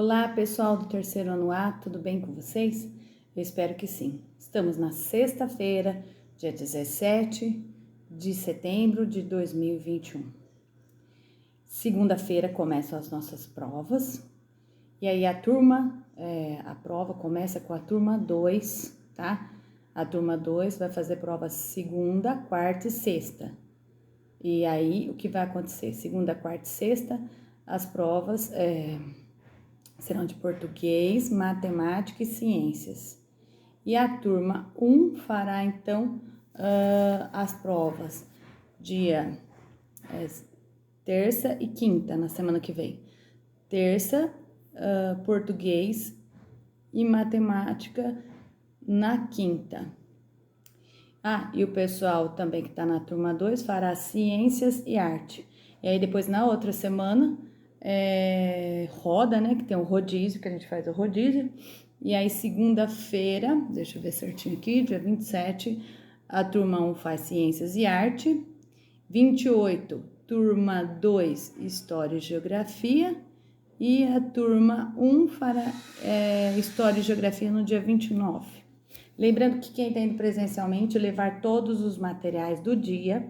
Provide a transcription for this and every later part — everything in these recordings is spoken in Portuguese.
Olá, pessoal do terceiro ano A, tudo bem com vocês? Eu espero que sim. Estamos na sexta-feira, dia 17 de setembro de 2021. Segunda-feira começam as nossas provas. E aí a prova começa com a turma 2, tá? A turma 2 vai fazer prova segunda, quarta e sexta. E aí, o que vai acontecer? Segunda, quarta e sexta, as provas serão de português, matemática e ciências. E a turma 1 fará, então, as provas dia terça e quinta, na semana que vem. Terça, português e matemática na quinta. E o pessoal também que está na turma 2 fará ciências e arte. E aí depois na outra semana roda, né? Que tem o rodízio, que a gente faz o rodízio. E aí segunda-feira, deixa eu ver certinho aqui, dia 27, a turma 1 faz ciências e arte. 28, turma 2, história e geografia. E a turma 1 fará história e geografia no dia 29. Lembrando que quem está indo presencialmente, levar todos os materiais do dia.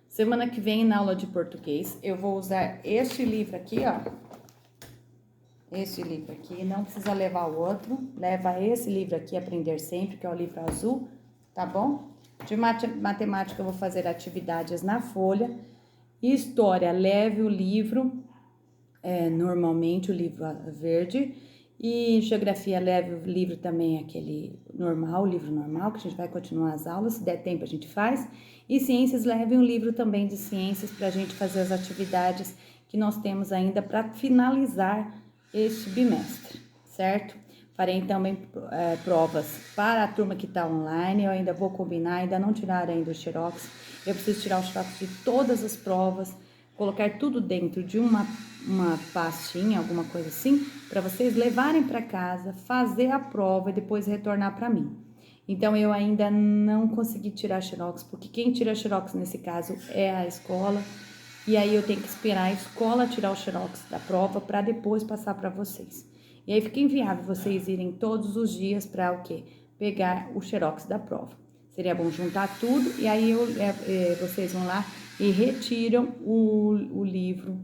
Semana que vem, na aula de português, eu vou usar este livro aqui, ó. Este livro aqui, não precisa levar o outro. Leva esse livro aqui, Aprender Sempre, que é o livro azul, tá bom? De matemática, eu vou fazer atividades na folha. História, leve o livro, normalmente o livro verde. E geografia, leve o livro também, aquele normal, o livro normal, que a gente vai continuar as aulas, se der tempo a gente faz. E ciências, leve um livro também de ciências para a gente fazer as atividades que nós temos ainda para finalizar este bimestre, certo? Farei também provas para a turma que está online, eu ainda vou combinar, ainda não tiraram ainda o xerox. Eu preciso tirar o xerox de todas as provas, colocar tudo dentro de uma pastinha, alguma coisa assim, para vocês levarem para casa, fazer a prova e depois retornar para mim. Então, eu ainda não consegui tirar xerox, porque quem tira xerox nesse caso é a escola, e aí eu tenho que esperar a escola tirar o xerox da prova para depois passar para vocês. E aí fica inviável vocês irem todos os dias para o quê? Pegar o xerox da prova. Seria bom juntar tudo e aí vocês vão lá e retiram o livro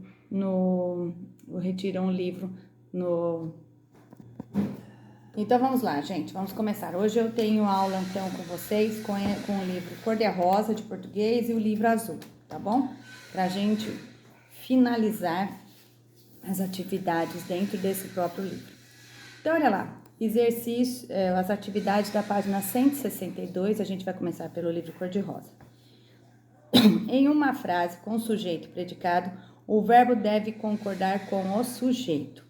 Então vamos lá, gente, vamos começar. Hoje eu tenho aula então com vocês com o livro Cor-de-Rosa de português e o livro azul, tá bom? Pra gente finalizar as atividades dentro desse próprio livro. Então olha lá, exercício, as atividades da página 162, a gente vai começar pelo livro Cor-de-Rosa. Em uma frase com sujeito e predicado, o verbo deve concordar com o sujeito.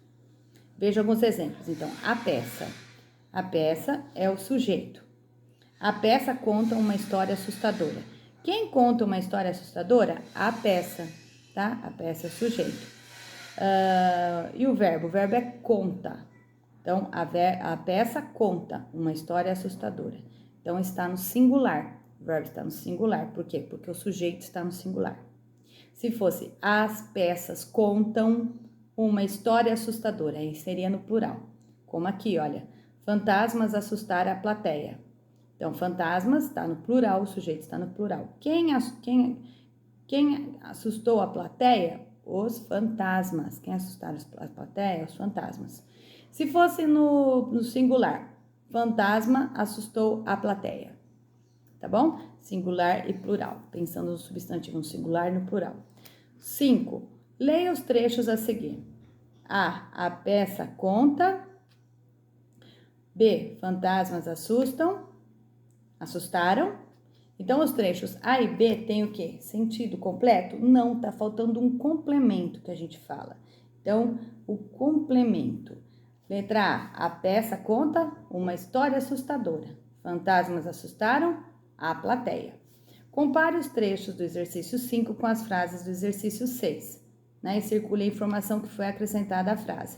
Veja alguns exemplos. Então, a peça. A peça é o sujeito. A peça conta uma história assustadora. Quem conta uma história assustadora? A peça, tá? A peça é o sujeito. E o verbo? O verbo é conta. Então, a peça conta uma história assustadora. Então, está no singular. O verbo está no singular. Por quê? Porque o sujeito está no singular. Se fosse as peças contam uma história assustadora, aí seria no plural. Como aqui, olha, fantasmas assustaram a plateia. Então, fantasmas está no plural, o sujeito está no plural. Quem assustou a plateia? Os fantasmas. Quem assustaram a plateia? Os fantasmas. Se fosse no singular, fantasma assustou a plateia. Tá bom? Singular e plural. Pensando no substantivo no singular e no plural. 5. Leia os trechos a seguir. A. A peça conta. B. Fantasmas assustaram. Então, os trechos A e B têm o quê? Sentido completo? Não, tá faltando um complemento que a gente fala. Então, o complemento. Letra A. A peça conta uma história assustadora. Fantasmas assustaram a plateia. Compare os trechos do exercício 5 com as frases do exercício 6, né? E circule a informação que foi acrescentada à frase.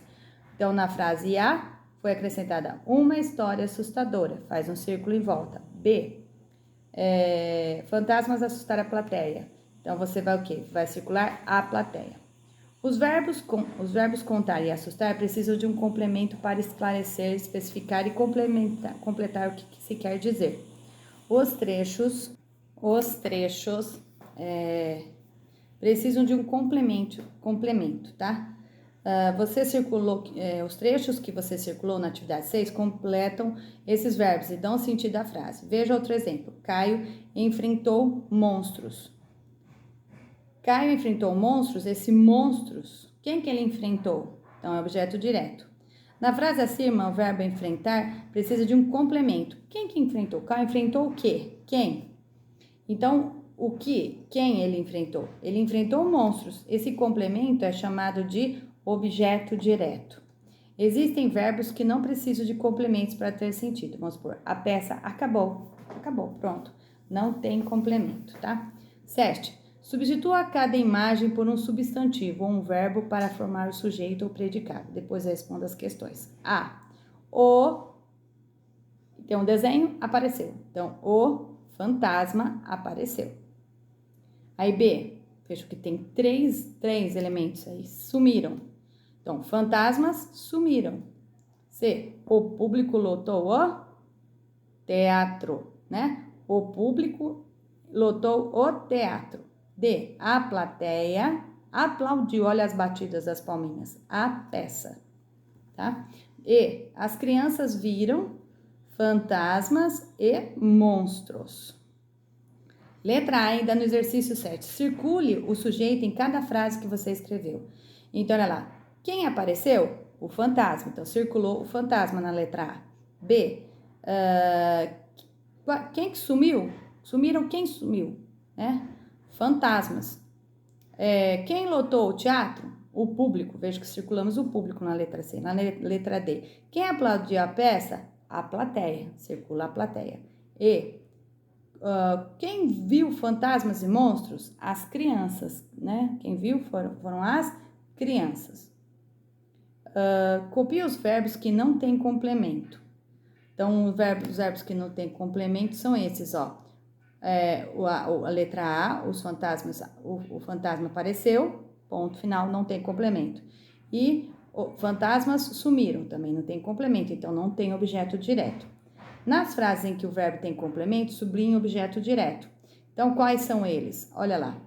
Então, na frase A, foi acrescentada uma história assustadora. Faz um círculo em volta. B, fantasmas assustaram a plateia. Então, você vai o quê? Vai circular a plateia. Os verbos contar e assustar precisam de um complemento para esclarecer, especificar e completar o que se quer dizer. Os trechos precisam de um complemento, tá? Você circulou, os trechos que você circulou na atividade 6 completam esses verbos e dão sentido à frase. Veja outro exemplo. Caio enfrentou monstros. Caio enfrentou monstros, esse monstros, quem que ele enfrentou? Então, é objeto direto. Na frase acima, o verbo enfrentar precisa de um complemento. Quem que enfrentou? Caio enfrentou o quê? Quem? Então, o que? Quem ele enfrentou? Ele enfrentou monstros. Esse complemento é chamado de objeto direto. Existem verbos que não precisam de complementos para ter sentido. Vamos supor, a peça acabou, pronto. Não tem complemento, tá? 7. Substitua cada imagem por um substantivo ou um verbo para formar o sujeito ou predicado. Depois responda as questões. A. O. Tem um desenho, apareceu. Então, o fantasma apareceu. Aí, B. Veja que tem três elementos aí. Sumiram. Então, fantasmas sumiram. C. O público lotou o teatro, né? O público lotou o teatro. D. A plateia aplaudiu. Olha as batidas das palminhas. A peça, tá? E. As crianças viram fantasmas e monstros. Letra A, ainda no exercício 7. Circule o sujeito em cada frase que você escreveu. Então, olha lá. Quem apareceu? O fantasma. Então, circulou o fantasma na letra A. B. Quem que sumiu? Sumiram quem sumiu? Né? Fantasmas. Quem lotou o teatro? O público. Veja que circulamos o público na letra C. Na letra D. Quem aplaudiu a peça? A plateia. Circula a plateia. E. Quem viu fantasmas e monstros? As crianças, né? Quem viu foram as crianças. Copie os verbos que não têm complemento. Então, os verbos que não têm complemento são esses, ó. A letra A, os fantasmas, o fantasma apareceu, ponto final, não tem complemento. E fantasmas sumiram, também não tem complemento, então não tem objeto direto. Nas frases em que o verbo tem complemento, sublinhe o objeto direto. Então, quais são eles? Olha lá,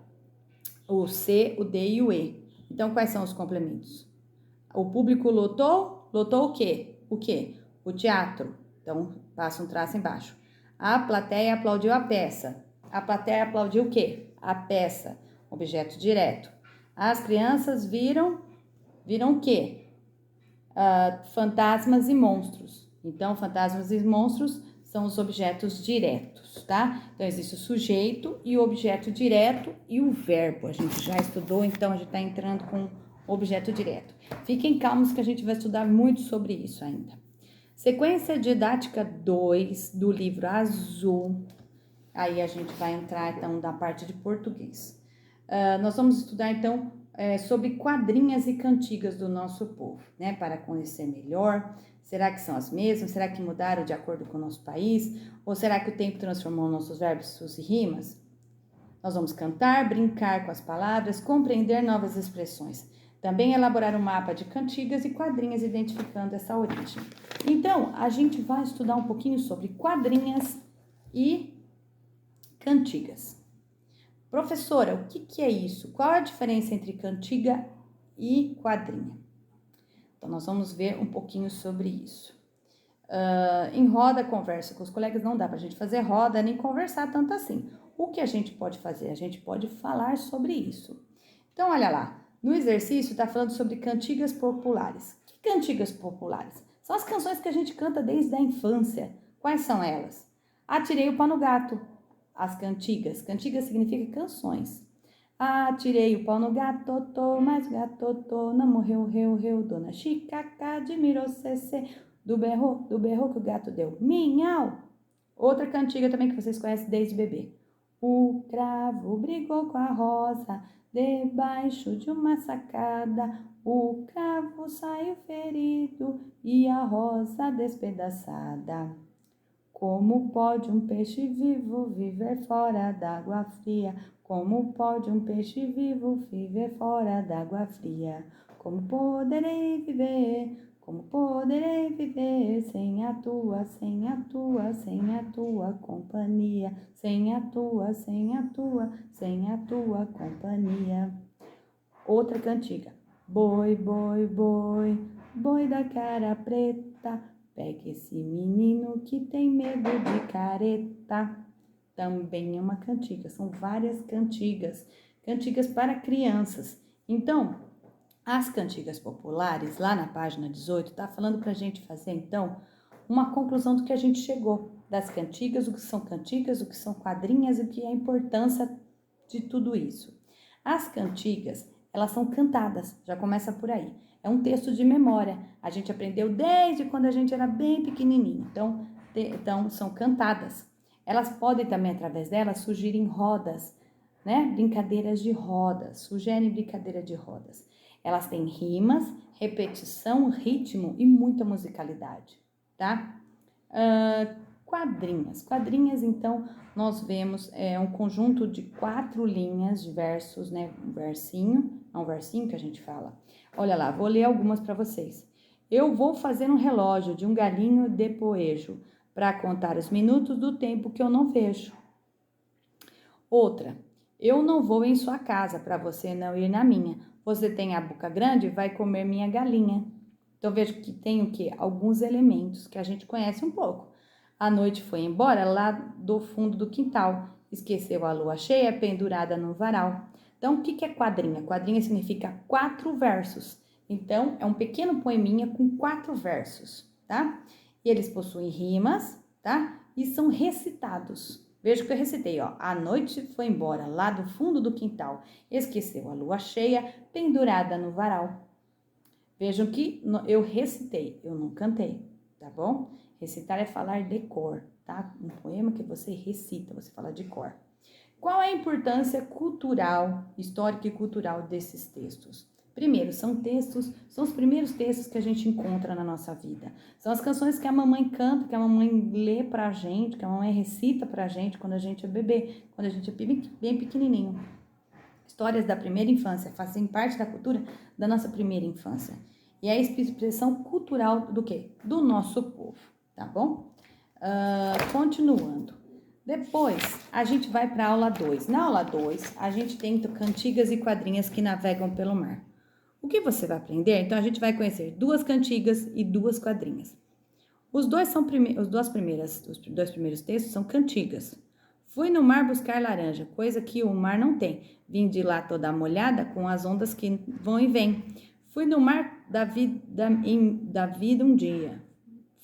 o C, o D e o E. Então, quais são os complementos? O público lotou o quê? O quê? O teatro. Então, passa um traço embaixo. A plateia aplaudiu a peça. A plateia aplaudiu o quê? A peça. Objeto direto. As crianças viram o quê? Fantasmas e monstros. Então, fantasmas e monstros são os objetos diretos, tá? Então, existe o sujeito e o objeto direto e o verbo. A gente já estudou, então a gente está entrando com objeto direto. Fiquem calmos que a gente vai estudar muito sobre isso ainda. Sequência didática 2 do livro azul. Aí a gente vai entrar, então, na parte de português. Nós vamos estudar, então, sobre quadrinhas e cantigas do nosso povo, né? Para conhecer melhor. Será que são as mesmas? Será que mudaram de acordo com o nosso país? Ou será que o tempo transformou nossos verbos, suas rimas? Nós vamos cantar, brincar com as palavras, compreender novas expressões. Também elaborar um mapa de cantigas e quadrinhas identificando essa origem. Então, a gente vai estudar um pouquinho sobre quadrinhas e cantigas. Professora, o que é isso? Qual a diferença entre cantiga e quadrinha? Então, nós vamos ver um pouquinho sobre isso. Em roda, conversa com os colegas, não dá pra gente fazer roda nem conversar tanto assim. O que a gente pode fazer? A gente pode falar sobre isso. Então, olha lá. No exercício, está falando sobre cantigas populares. Que cantigas populares? São as canções que a gente canta desde a infância. Quais são elas? Atirei o pau no gato. As cantigas. Cantigas significa canções. Atirei o pau no gato, mas o gato não morreu, reu. Dona Chicacá admirou cê. Do berro que o gato deu. Minhau. Outra cantiga também que vocês conhecem desde bebê. O cravo brigou com a rosa debaixo de uma sacada. O cravo saiu ferido e a rosa despedaçada. Como pode um peixe vivo viver fora d'água fria? Como pode um peixe vivo viver fora d'água fria? Como poderei viver? Como poderei viver sem a tua, sem a tua, sem a tua companhia? Sem a tua, sem a tua, sem a tua companhia. Outra cantiga. Boi, boi, boi, boi da cara preta, pega esse menino que tem medo de careta. Também é uma cantiga, são várias cantigas, cantigas para crianças. Então, as cantigas populares, lá na página 18, tá falando pra gente fazer, então, uma conclusão do que a gente chegou, das cantigas, o que são quadrinhas e o que é a importância de tudo isso. As cantigas, elas são cantadas, já começa por aí. É um texto de memória, a gente aprendeu desde quando a gente era bem pequenininho, então são cantadas. Elas podem também, através delas, surgirem rodas, né? Brincadeiras de rodas, sugerem brincadeira de rodas. Elas têm rimas, repetição, ritmo e muita musicalidade, tá? Quadrinhas, então, nós vemos um conjunto de 4 linhas de versos, né? Um versinho que a gente fala. Olha lá, vou ler algumas para vocês. Eu vou fazer um relógio de um galinho de poejo para contar os minutos do tempo que eu não vejo. Outra, eu não vou em sua casa para você não ir na minha. Você tem a boca grande, vai comer minha galinha. Então, vejo que tem o quê? Alguns elementos que a gente conhece um pouco. A noite foi embora lá do fundo do quintal. Esqueceu a lua cheia pendurada no varal. Então, o que é quadrinha? Quadrinha significa 4 versos. Então, é um pequeno poeminha com 4 versos, tá? E eles possuem rimas, tá? E são recitados. Veja que eu recitei, ó. A noite foi embora lá do fundo do quintal. Esqueceu a lua cheia pendurada no varal. Vejam que eu recitei, eu não cantei, tá bom? Recitar é falar de cor, tá? Um poema que você recita, você fala de cor. Qual é a importância cultural, histórica e cultural desses textos? Primeiro, são os primeiros textos que a gente encontra na nossa vida. São as canções que a mamãe canta, que a mamãe lê pra gente, que a mamãe recita pra gente quando a gente é bebê, quando a gente é bem pequenininho. Histórias da primeira infância fazem parte da cultura da nossa primeira infância. E é a expressão cultural do quê? Do nosso povo, tá bom? Continuando. Depois, a gente vai para a aula 2. Na aula 2, a gente tem cantigas e quadrinhas que navegam pelo mar. O que você vai aprender? Então, a gente vai conhecer 2 cantigas e 2 quadrinhas. Os dois primeiros textos são cantigas. Fui no mar buscar laranja, coisa que o mar não tem. Vim de lá toda molhada com as ondas que vão e vêm. Fui no mar da vida um dia.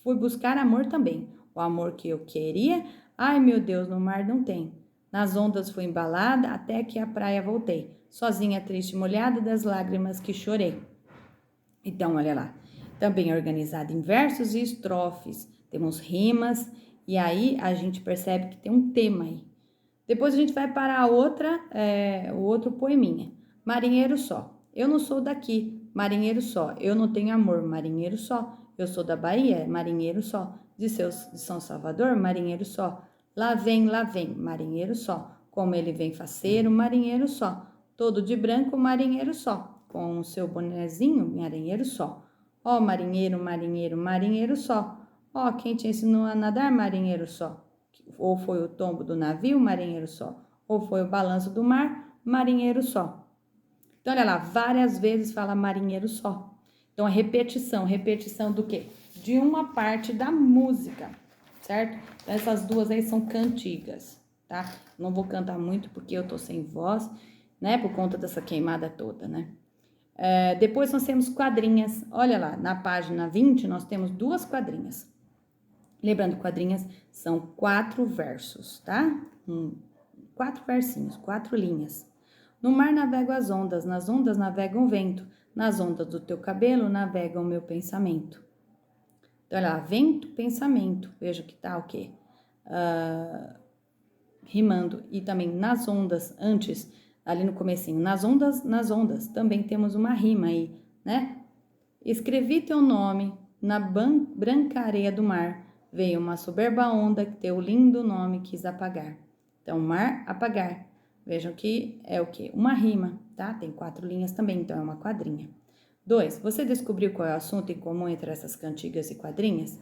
Fui buscar amor também. O amor que eu queria, ai meu Deus, no mar não tem. Nas ondas fui embalada até que à praia voltei. Sozinha, triste, molhada das lágrimas que chorei. Então, olha lá. Também é organizado em versos e estrofes. Temos rimas e aí a gente percebe que tem um tema aí. Depois a gente vai para o outro poeminha. Marinheiro só. Eu não sou daqui, marinheiro só. Eu não tenho amor, marinheiro só. Eu sou da Bahia, marinheiro só. De São Salvador, marinheiro só. Lá vem, marinheiro só. Como ele vem faceiro, marinheiro só. Todo de branco, marinheiro só. Com o seu bonezinho, marinheiro só. Ó, marinheiro, marinheiro, marinheiro só. Ó, quem te ensinou a nadar, marinheiro só. Ou foi o tombo do navio, marinheiro só. Ou foi o balanço do mar, marinheiro só. Então, olha lá, várias vezes fala marinheiro só. Então, a repetição do quê? De uma parte da música, certo? Então, essas 2 aí são cantigas, tá? Não vou cantar muito porque eu tô sem voz, né? Por conta dessa queimada toda, né? Depois nós temos quadrinhas. Olha lá, na página 20 nós temos 2 quadrinhas. Lembrando, quadrinhas são 4 versos, tá? 4 versinhos, 4 linhas. No mar navego as ondas, nas ondas navega o vento, nas ondas do teu cabelo navega o meu pensamento. Então, olha lá, vento, pensamento. Veja que tá o quê? Rimando. E também nas ondas, antes, ali no comecinho, nas ondas, também temos uma rima aí, né? Escrevi teu nome na branca areia do mar, Veio uma soberba onda que teu lindo nome quis apagar. Então, mar, apagar. Vejam que é o quê? Uma rima, tá? Tem 4 linhas também, então é uma quadrinha. 2. Você descobriu qual é o assunto em comum entre essas cantigas e quadrinhas?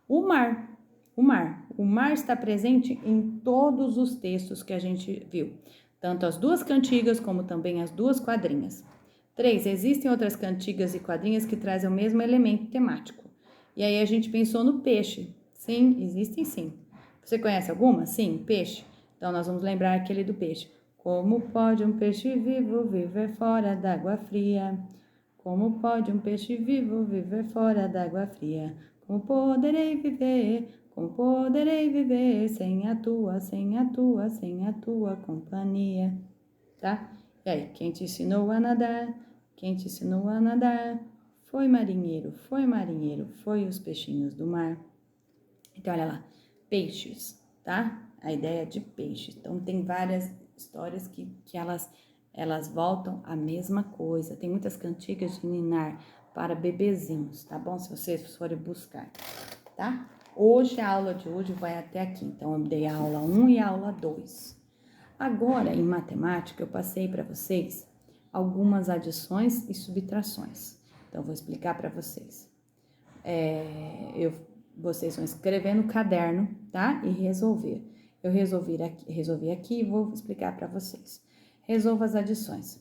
O mar. O mar. O mar está presente em todos os textos que a gente viu. Tanto as 2 cantigas como também as 2 quadrinhas. 3. Existem outras cantigas e quadrinhas que trazem o mesmo elemento temático. E aí a gente pensou no peixe. Sim, existem sim. Você conhece alguma? Sim, peixe. Então nós vamos lembrar aquele do peixe. Como pode um peixe vivo viver fora d'água fria? Como pode um peixe vivo viver fora d'água fria? Como poderei viver? Como poderei viver sem a tua, sem a tua, sem a tua companhia? Tá? E aí, quem te ensinou a nadar? Quem te ensinou a nadar? Foi marinheiro, foi os peixinhos do mar. Então, olha lá, peixes, tá? A ideia de peixes. Então, tem várias histórias que elas voltam à mesma coisa. Tem muitas cantigas de ninar para bebezinhos, tá bom? Se vocês forem buscar, tá? Hoje, a aula de hoje vai até aqui. Então, eu dei a aula 1 e a aula 2. Agora, em matemática, eu passei para vocês algumas adições e subtrações. Então, vou explicar para vocês. Vocês vão escrever no caderno, tá? E resolver. Eu resolvi aqui e vou explicar para vocês. Resolva as adições.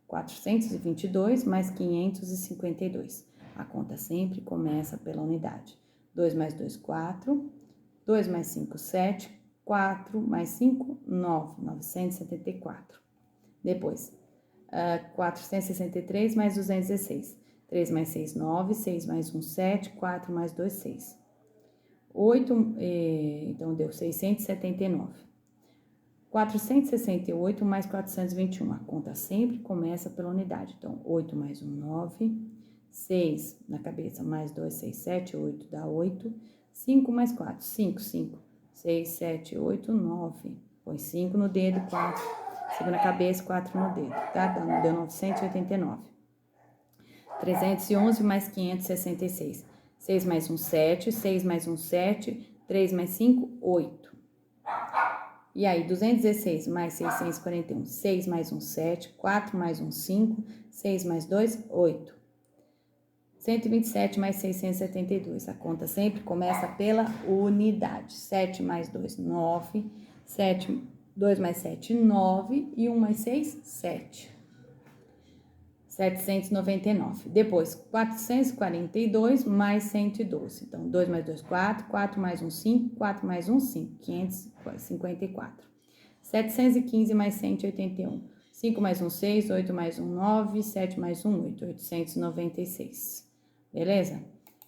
422 mais 552. A conta sempre começa pela unidade. 2 mais 2, 4. 2 mais 5, 7. 4 mais 5, 9. 974. Depois, 463 mais 216. 3 mais 6, 9. 6 mais 1, 7. 4 mais 2, 6. 8, então deu 679. 468 mais 421. A conta sempre começa pela unidade. Então, 8 mais 1, 9. 6 na cabeça, mais 2, 6, 7, 8 dá 8. 5 mais 4, 5, 5. 6, 7, 8, 9. Põe 5 no dedo, 4. 5 na cabeça, 4 no dedo, tá? Deu 989. 311 mais 566. 6 mais 1, 7. 6 mais 1, 7. 3 mais 5, 8. E aí, 216 mais 641. 6 mais 1, 7. 4 mais 1, 5. 6 mais 2, 8. 127 mais 672. A conta sempre começa pela unidade. 7 mais 2, 9. 2 mais 7, 9. E 1 mais 6, 7. 799. Depois, 442 mais 112. Então, 2 mais 2, 4. 4 mais 1, 5. 4 mais 1, 5. 554. 715 mais 181. 5 mais 1, 6. 8 mais 1, 9. 7 mais 1, 8. 896. Beleza?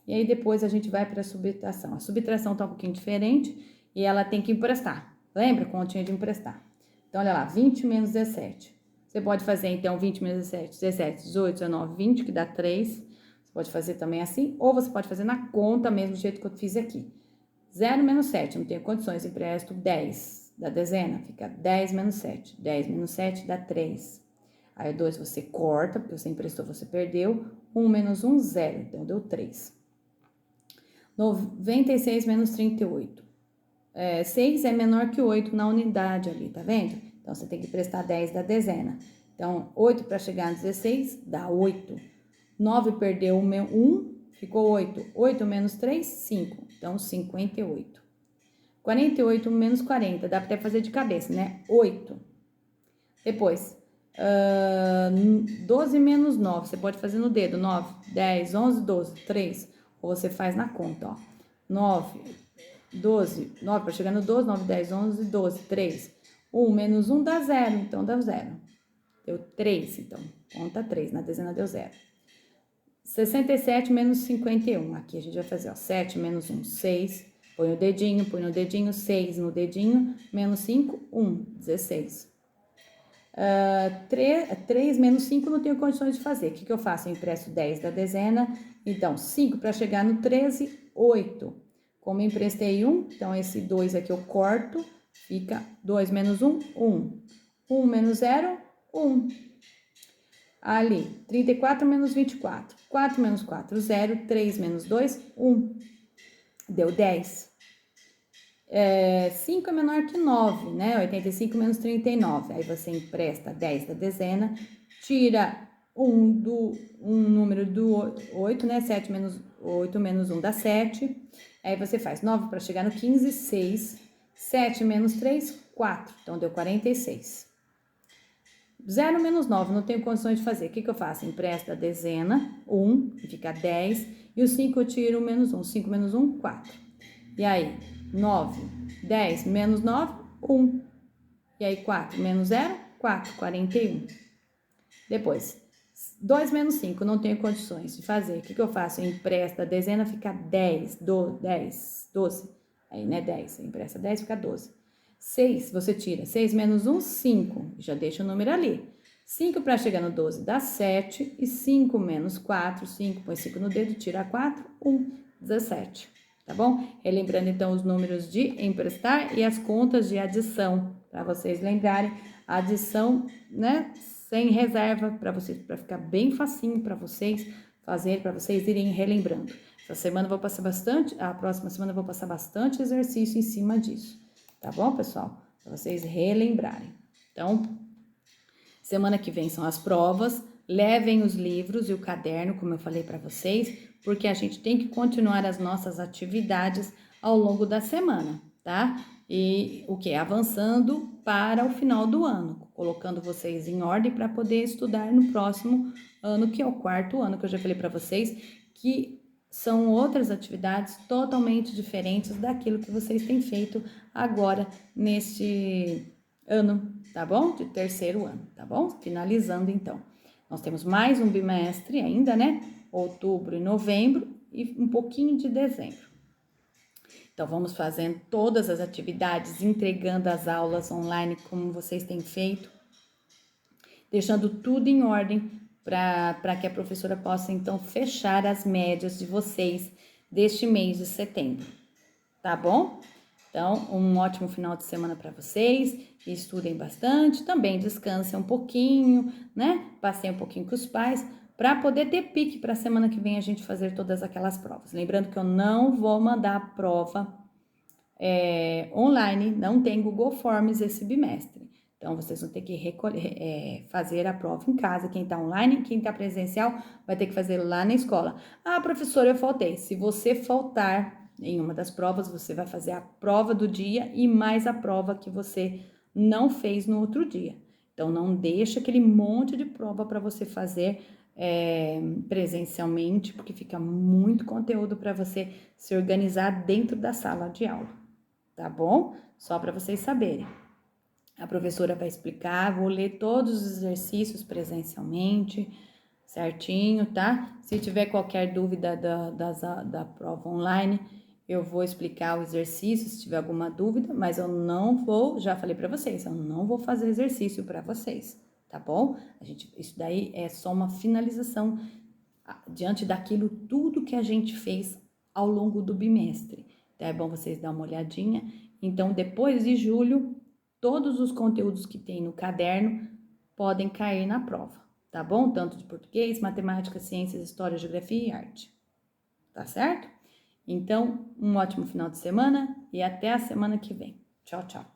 E aí, depois a gente vai para a subtração. A subtração tá um pouquinho diferente e ela tem que emprestar. Lembra? Continha de emprestar. Então, olha lá, 20 menos 17. Você pode fazer, então, 20 menos 17, 17, 18, 19, 20, que dá 3. Você pode fazer também assim, ou você pode fazer na conta mesmo, do jeito que eu fiz aqui. 0 menos 7, não tenho condições, empresto 10 da dezena, fica 10 menos 7. 10 menos 7 dá 3. Aí o 2 você corta, porque você emprestou, você perdeu. 1 menos 1, 0, então deu 3. 96 menos 38. 6 é menor que 8 na unidade ali, tá vendo? Então, você tem que prestar 10 da dezena. Então, 8 para chegar no 16 dá 8. 9 perdeu 1, ficou 8. 8 menos 3, 5. Então, 58. 48 menos 40, dá para fazer de cabeça, né? 8. Depois, 12 menos 9, você pode fazer no dedo. 9, 10, 11, 12, 3. Ou você faz na conta, ó. 9, 12, 9 para chegar no 12, 9, 10, 11, 12, 3. 1 menos 1 dá 0, então dá 0. Deu 3, então. Conta 3, na dezena deu 0. 67 menos 51. Aqui a gente vai fazer, ó. 7 menos 1, 6. Põe no dedinho, 6 no dedinho. Menos 5, 1, 16. 3 menos 5 não tenho condições de fazer. O que eu faço? Eu empresto 10 da dezena. Então, 5 para chegar no 13, 8. Como eu emprestei 1, então esse 2 aqui eu corto. Fica 2 menos 1, 1. 1 menos 0, 1. Ali, 34 menos 24. 4 menos 4, 0. 3 menos 2, 1. deu 10. 5 é menor que 9, né? 85 menos 39. Aí você empresta 10 da dezena, tira um número do 8, né? 7 menos 8 menos 1 dá 7. Aí você faz 9 para chegar no 15, 6. 7 menos 3, 4. Então, deu 46. 0 menos 9, não tenho condições de fazer. O que eu faço? Empresto a dezena, 1, e fica 10. E o 5 eu tiro menos 1. 5 menos 1, 4. E aí, 9, 10 menos 9, 1. E aí, 4 menos 0, 4, 41. Depois, 2 menos 5, não tenho condições de fazer. O que eu faço? Eu empresto a dezena, fica 10, 10, 12. Aí, né, 10. Eu empresto 10, fica 12. 6, você tira. 6 menos 1, 5. Já deixa o número ali. 5 para chegar no 12 dá 7. E 5 menos 4, 5, põe 5 no dedo, tira 4, 1, 17. Tá bom? Relembrando, então, os números de emprestar e as contas de adição, para vocês lembrarem. A adição, né, sem reserva, para ficar bem facinho para vocês fazer, para vocês irem relembrando. Essa semana eu vou passar bastante, a próxima semana eu vou passar bastante exercício em cima disso. Tá bom, pessoal? Para vocês relembrarem. Então, semana que vem são as provas. Levem os livros e o caderno, como eu falei para vocês, porque a gente tem que continuar as nossas atividades ao longo da semana, tá? E o que? Avançando para o final do ano, colocando vocês em ordem para poder estudar no próximo ano, que é o 4º ano, que eu já falei para vocês, que são outras atividades totalmente diferentes daquilo que vocês têm feito agora neste ano, tá bom? De 3º ano, tá bom? Finalizando então. Nós temos mais um bimestre ainda, né? Outubro e novembro e um pouquinho de dezembro. Então, vamos fazendo todas as atividades, entregando as aulas online como vocês têm feito, deixando tudo em ordem para que a professora possa, então, fechar as médias de vocês deste mês de setembro, tá bom? Então, um ótimo final de semana para vocês, estudem bastante, também descansem um pouquinho, né? Passem um pouquinho com os pais, para poder ter pique para a semana que vem a gente fazer todas aquelas provas. Lembrando que eu não vou mandar a prova online, não tem Google Forms esse bimestre. Então, vocês vão ter que fazer a prova em casa. Quem está online, quem está presencial, vai ter que fazer lá na escola. Ah, professora, eu faltei. Se você faltar em uma das provas, você vai fazer a prova do dia e mais a prova que você não fez no outro dia. Então, não deixa aquele monte de prova para você fazer presencialmente, porque fica muito conteúdo para você se organizar dentro da sala de aula, tá bom? Só para vocês saberem. A professora vai explicar, vou ler todos os exercícios presencialmente, certinho, tá? Se tiver qualquer dúvida da prova online, eu vou explicar o exercício, se tiver alguma dúvida, mas eu não vou, já falei para vocês, eu não vou fazer exercício para vocês, tá bom? Isso daí é só uma finalização diante daquilo tudo que a gente fez ao longo do bimestre. Então, é bom vocês dar uma olhadinha. Então, depois de julho, todos os conteúdos que tem no caderno podem cair na prova, tá bom? Tanto de português, matemática, ciências, história, geografia e arte. Tá certo? Então, um ótimo final de semana e até a semana que vem. Tchau, tchau.